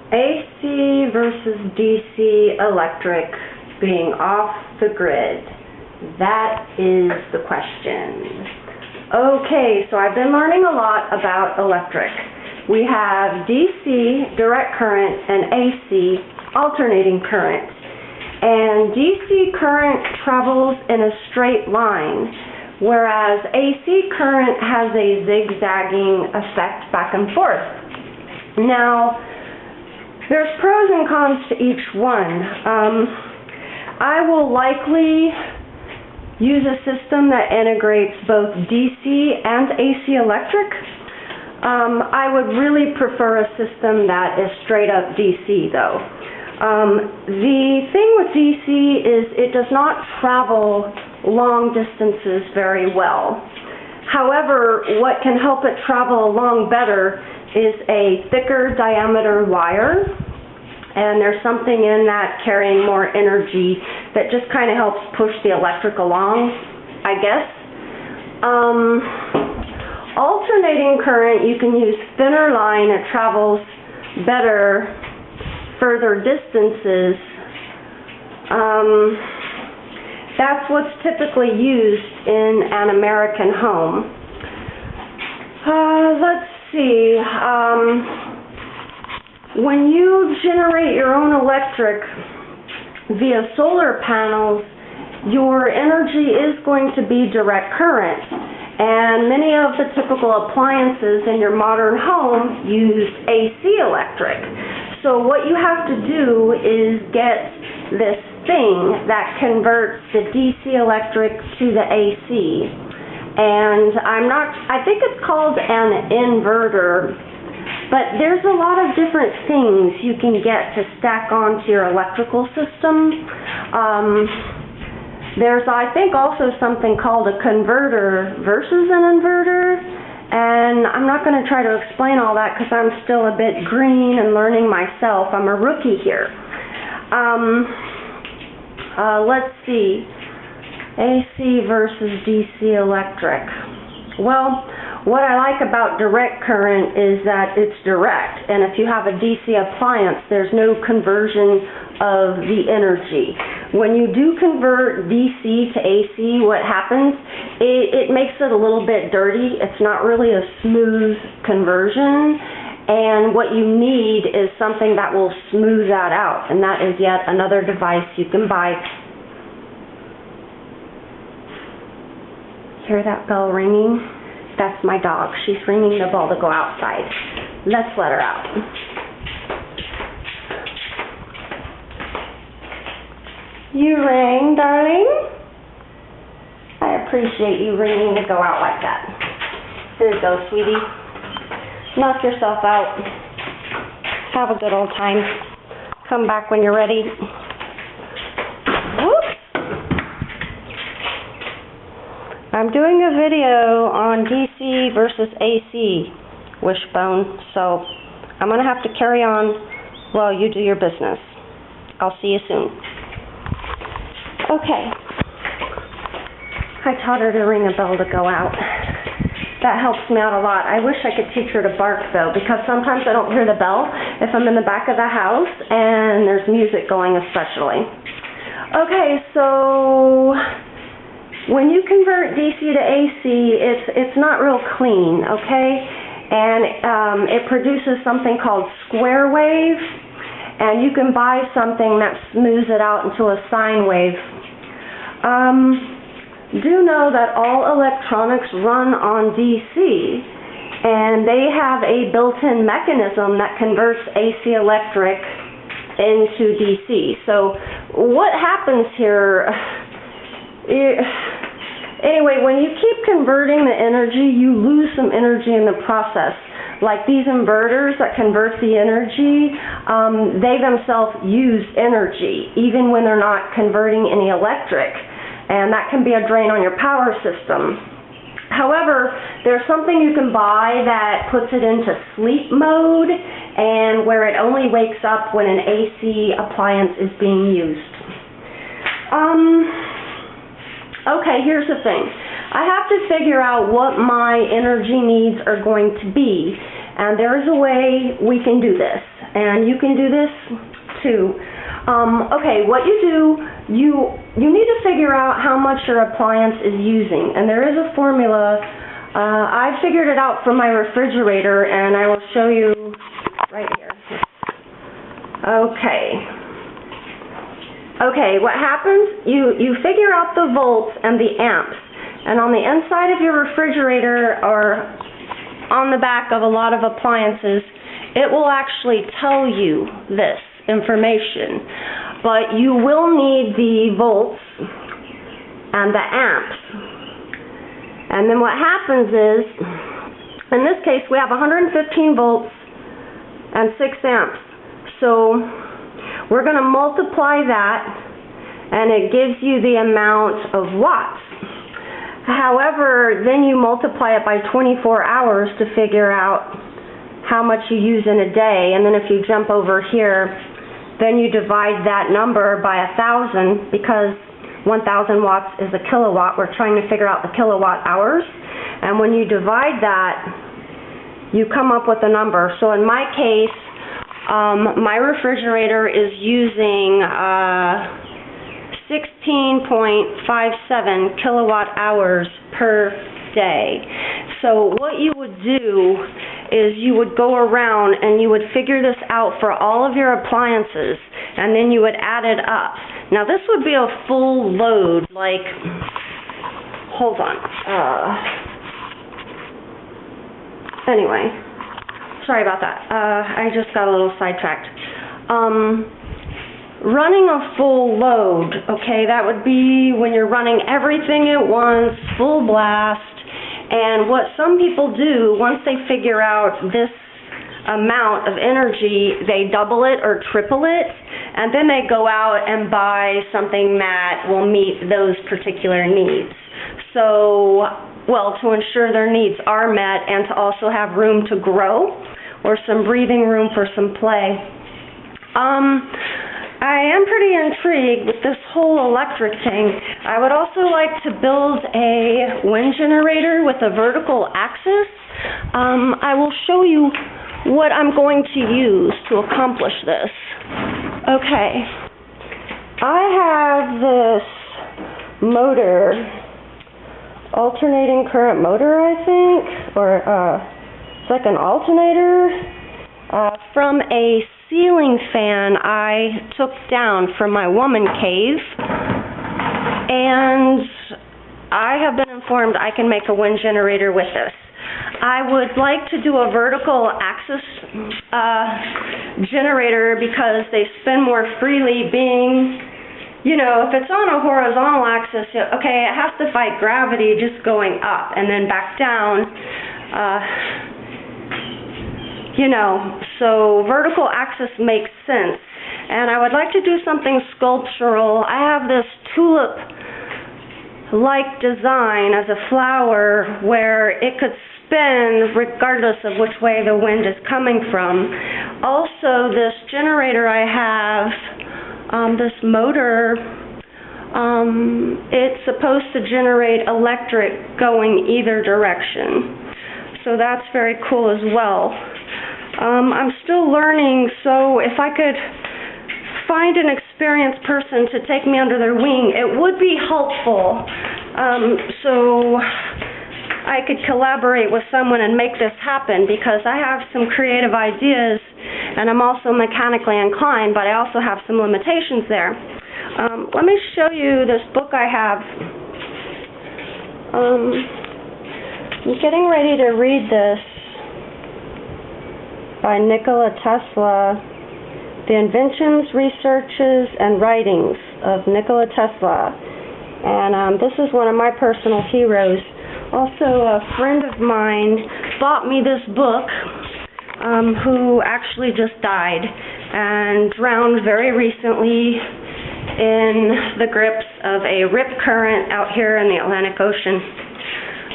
AC versus DC electric being off the grid. That is the question. Okay, so I've been learning a lot about electric. We have DC, direct current, and AC, alternating current. And DC current travels in a straight line, whereas AC current has a zigzagging effect back and forth. Now, there's pros and cons to each one. I will likely use a system that integrates both DC and AC electric. I would really prefer a system that is straight up DC though. The thing with DC is it does not travel long distances very well. However, what can help it travel along better is a thicker diameter wire, and there's something in that carrying more energy that just kind of helps push the electric along, I guess. Alternating current, you can use thinner line. It travels better further distances. That's what's typically used in an American home. Let's see. When you generate your own electric via solar panels, your energy is going to be direct current. And many of the typical appliances in your modern home use AC electric. So what you have to do is get this thing that converts the DC electric to the AC. And I think it's called an inverter, but there's a lot of different things you can get to stack onto your electrical system. There's, I think, also something called a converter versus an inverter, and I'm not going to try to explain all that because I'm still a bit green and learning myself. I'm a rookie here. Let's see. AC versus DC electric. Well, what I like about direct current is that it's direct, and if you have a DC appliance, there's no conversion of the energy. When you do convert DC to AC, what happens, it makes it a little bit dirty. It's not really a smooth conversion, and what you need is something that will smooth that out, and that is yet another device you can buy. Hear that bell ringing? That's my dog. She's ringing the bell to go outside. Let's let her out. You rang, darling? I appreciate you ringing to go out like that. Here you go, sweetie. Knock yourself out. Have a good old time. Come back when you're ready. Whoops. I'm doing a video on DC versus AC, Wishbone, so I'm going to have to carry on while you do your business. I'll see you soon. Okay. I taught her to ring a bell to go out. That helps me out a lot. I wish I could teach her to bark, though, because sometimes I don't hear the bell if I'm in the back of the house and there's music going especially. Okay, so when you convert DC to AC, it's not real clean, okay? And it produces something called square wave, and you can buy something that smooths it out into a sine wave. Do know that all electronics run on DC, and they have a built-in mechanism that converts AC electric into DC. So what happens here? Anyway, when you keep converting the energy, you lose some energy in the process. Like these inverters that convert the energy, they themselves use energy, even when they're not converting any electric. And that can be a drain on your power system. However, there's something you can buy that puts it into sleep mode, and where it only wakes up when an AC appliance is being used. Okay, here's the thing. I have to figure out what my energy needs are going to be, and there is a way we can do this. and you can do this too. Okay, what you do, you need to figure out how much your appliance is using, and there is a formula. I figured it out for my refrigerator, and I will show you right here. Okay, what happens, you figure out the volts and the amps, and on the inside of your refrigerator or on the back of a lot of appliances, it will actually tell you this information, but you will need the volts and the amps. And then what happens is, in this case, we have 115 volts and 6 amps. So we're going to multiply that, and it gives you the amount of watts. However, then you multiply it by 24 hours to figure out how much you use in a day, and then if you jump over here, then you divide that number by 1,000, because 1,000 watts is a kilowatt. We're trying to figure out the kilowatt hours, and when you divide that, you come up with a number. So in my case, my refrigerator is using 16.57 kilowatt hours per day. So what you would do is you would go around and you would figure this out for all of your appliances, and then you would add it up. Now this would be a full load, like, hold on, anyway, sorry about that, I just got a little sidetracked. Running a full load, okay, that would be when you're running everything at once, full blast. And what some people do, once they figure out this amount of energy, they double it or triple it, and then they go out and buy something that will meet those particular needs. So, well, to ensure their needs are met and to also have room to grow or some breathing room for some play. I am pretty intrigued with this whole electric thing. I would also like to build a wind generator with a vertical axis. I will show you what I'm going to use to accomplish this. Okay, I have this motor, alternating current motor, I think, or it's like an alternator, from a ceiling fan I took down from my woman cave, and I have been informed I can make a wind generator with this. I would like to do a vertical axis generator because they spin more freely, being, you know, if it's on a horizontal axis, okay, it has to fight gravity just going up and then back down. You know, so vertical axis makes sense. And I would like to do something sculptural. I have this tulip-like design as a flower where it could spin regardless of which way the wind is coming from. Also, this generator I have, this motor, it's supposed to generate electric going either direction. So that's very cool as well. I'm still learning, so if I could find an experienced person to take me under their wing, it would be helpful, so I could collaborate with someone and make this happen, because I have some creative ideas, and I'm also mechanically inclined, but I also have some limitations there. Let me show you this book I have. I'm getting ready to read this. By Nikola Tesla, The Inventions, Researches, and Writings of Nikola Tesla. And this is one of my personal heroes. Also, a friend of mine bought me this book, who actually just died and drowned very recently in the grips of a rip current out here in the Atlantic Ocean.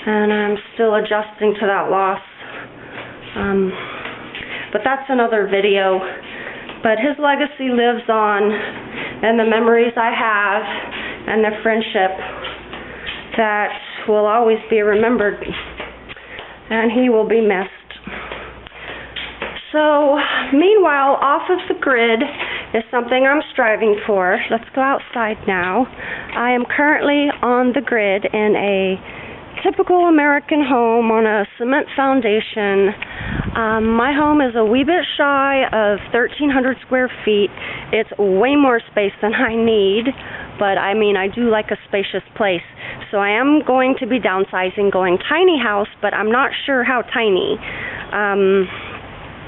And I'm still adjusting to that loss. But that's another video. But his legacy lives on, and the memories I have, and the friendship that will always be remembered, and he will be missed. So, meanwhile, off of the grid is something I'm striving for. Let's go outside now. I am currently on the grid in a typical American home on a cement foundation. My home is a wee bit shy of 1,300 square feet. It's way more space than I need, but I mean, I do like a spacious place. So I am going to be downsizing, going tiny house, but I'm not sure how tiny.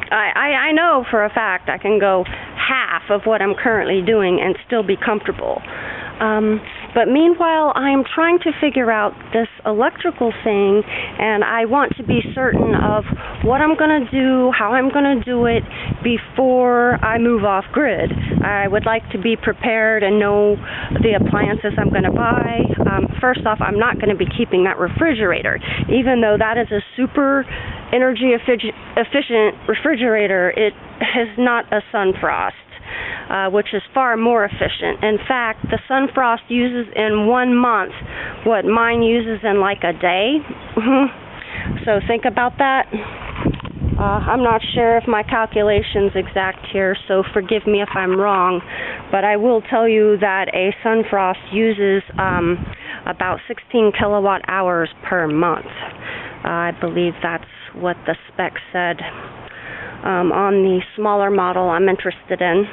I know for a fact I can go half of what I'm currently doing and still be comfortable. But meanwhile, I'm trying to figure out this electrical thing, and I want to be certain of what I'm going to do, how I'm going to do it before I move off grid. I would like to be prepared and know the appliances I'm going to buy. First off, I'm not going to be keeping that refrigerator, even though that is a super energy efficient refrigerator. It is not a Sunfrost. Which is far more efficient. In fact, the Sunfrost uses in 1 month what mine uses in like a day. So think about that. I'm not sure if my calculation's exact here, so forgive me if I'm wrong, but I will tell you that a Sunfrost uses about 16 kilowatt hours per month. I believe that's what the spec said on the smaller model I'm interested in.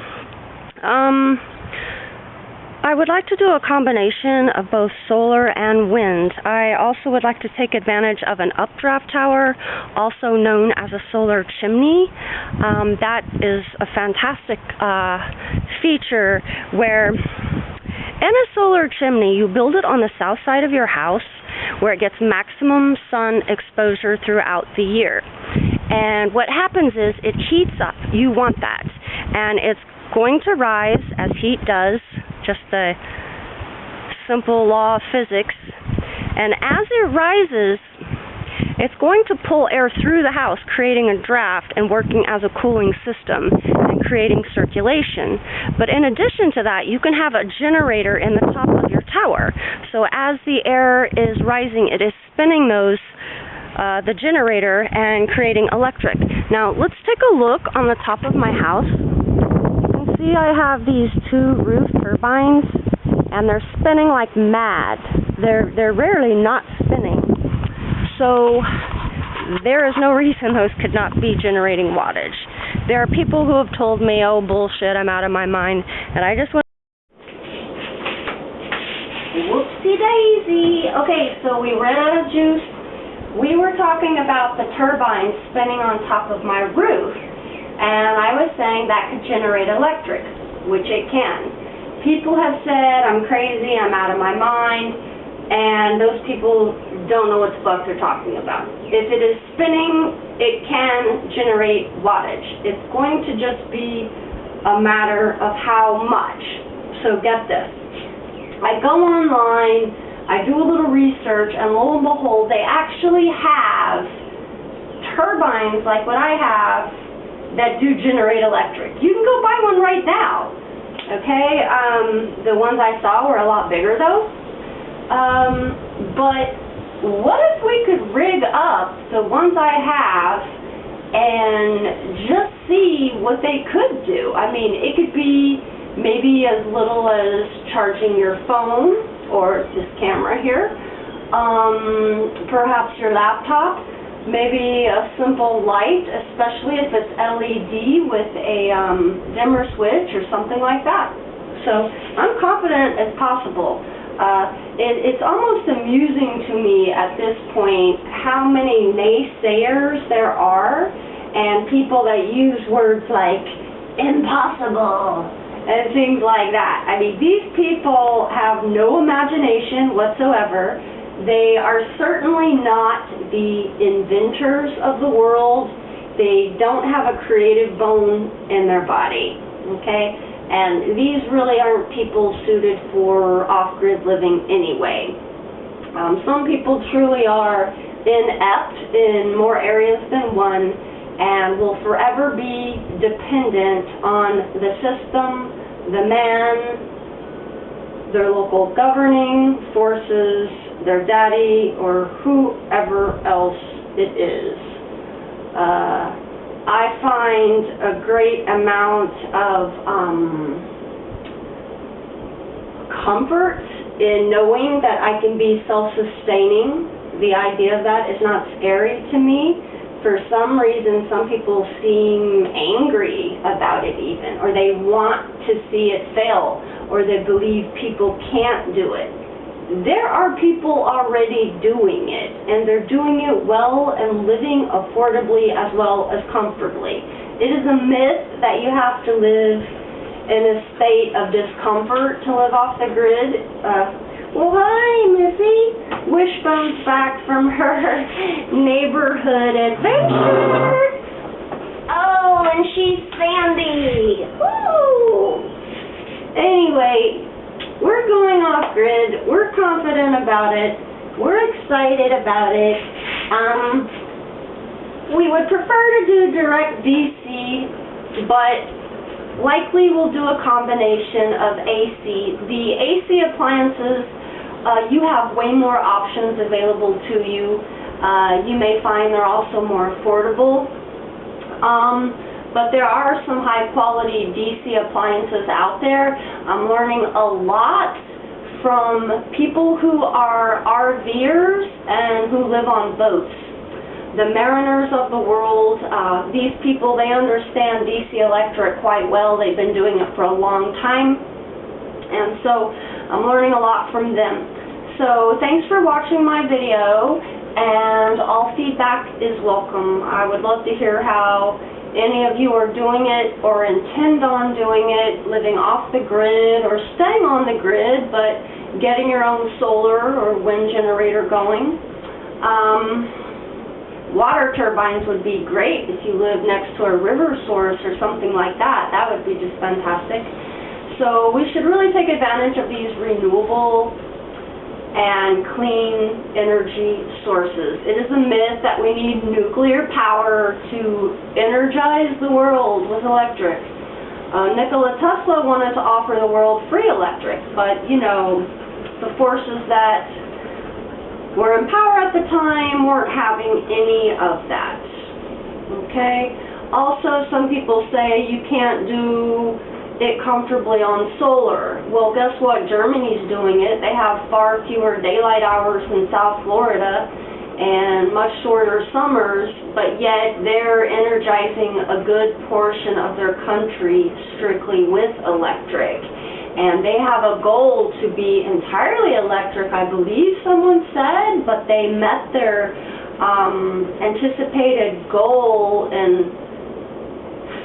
I would like to do a combination of both solar and wind. I also would like to take advantage of an updraft tower, also known as a solar chimney. That is a fantastic feature where in a solar chimney, you build it on the south side of your house where it gets maximum sun exposure throughout the year. And what happens is it heats up. You want that. And it's going to rise as heat does, just the simple law of physics. And as it rises, it's going to pull air through the house, creating a draft and working as a cooling system and creating circulation. But in addition to that, you can have a generator in the top of your tower. So as the air is rising, it is spinning the generator and creating electric. Now let's take a look on the top of my house. You can see I have these 2 roof turbines, and they're spinning like mad. They're rarely not spinning. So there is no reason those could not be generating wattage. There are people who have told me, oh bullshit, I'm out of my mind, and I just want whoopsie daisy. Okay, so we ran out of juice. We were talking about the turbines spinning on top of my roof, and I was saying that could generate electric, which it can. People have said I'm crazy, I'm out of my mind, and those people don't know what the fuck they're talking about. If it is spinning, it can generate wattage. It's going to just be a matter of how much. So get this. I go online, I do a little research, and lo and behold, they actually have turbines like what I have that do generate electric. You can go buy one right now, okay? The ones I saw were a lot bigger though. But what if we could rig up the ones I have and just see what they could do? I mean, it could be maybe as little as charging your phone, or this camera here, perhaps your laptop, maybe a simple light, especially if it's LED with a dimmer switch or something like that. So I'm confident it's possible. It's almost amusing to me at this point how many naysayers there are and people that use words like impossible and things like that. I mean, these people have no imagination whatsoever. They are certainly not the inventors of the world. They don't have a creative bone in their body, okay? And these really aren't people suited for off-grid living anyway. Some people truly are inept in more areas than one, and will forever be dependent on the system, the man, their local governing forces, their daddy, or whoever else it is. I find a great amount of comfort in knowing that I can be self-sustaining. The idea of that is not scary to me. For some reason, some people seem angry about it even, or they want to see it fail, or they believe people can't do it. There are people already doing it, and they're doing it well and living affordably as well as comfortably. It is a myth that you have to live in a state of discomfort to live off the grid. Well, hi, Missy. Wishbone's back from her neighborhood adventure. Oh, and she's Sandy. Woo! Anyway, we're going off grid. We're confident about it. We're excited about it. We would prefer to do direct DC, but likely we'll do a combination of AC. The AC appliances, you have way more options available to you. You may find they're also more affordable. But there are some high-quality DC appliances out there. I'm learning a lot from people who are RVers and who live on boats. The mariners of the world, these people, they understand DC electric quite well. They've been doing it for a long time. And so I'm learning a lot from them. So thanks for watching my video, and all feedback is welcome. I would love to hear how any of you are doing it or intend on doing it, living off the grid or staying on the grid, but getting your own solar or wind generator going. Water turbines would be great if you live next to a river source or something like that. That would be just fantastic. So we should really take advantage of these renewable and clean energy sources. It is a myth that we need nuclear power to energize the world with electric. Nikola Tesla wanted to offer the world free electric, but you know, the forces that were in power at the time weren't having any of that. Okay? Also, some people say you can't do it comfortably on solar. Well, guess what? Germany's doing it. They have far fewer daylight hours than South Florida and much shorter summers, but yet they're energizing a good portion of their country strictly with electric. And they have a goal to be entirely electric, I believe someone said, but they met their anticipated goal in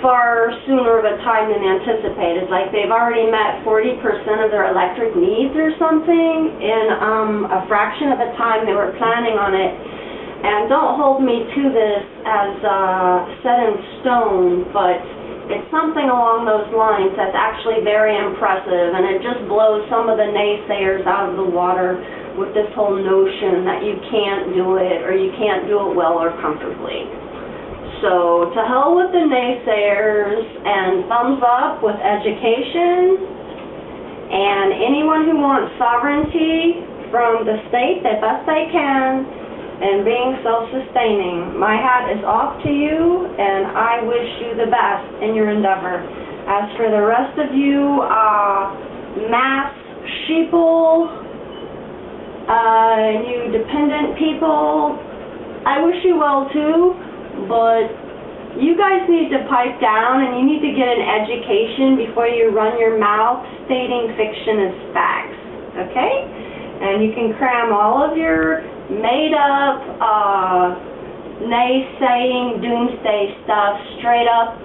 far sooner of a time than anticipated. Like they've already met 40% of their electric needs or something in a fraction of the time they were planning on it. And don't hold me to this as set in stone, but it's something along those lines that's actually very impressive, and it just blows some of the naysayers out of the water with this whole notion that you can't do it or you can't do it well or comfortably. So, to hell with the naysayers, and thumbs up with education, and anyone who wants sovereignty from the state the best they can, and being self-sustaining. My hat is off to you, and I wish you the best in your endeavor. As for the rest of you, mass sheeple, you dependent people, I wish you well too. But you guys need to pipe down, and you need to get an education before you run your mouth stating fiction as facts, okay? And you can cram all of your made-up, naysaying, doomsday stuff straight up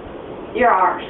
your arse.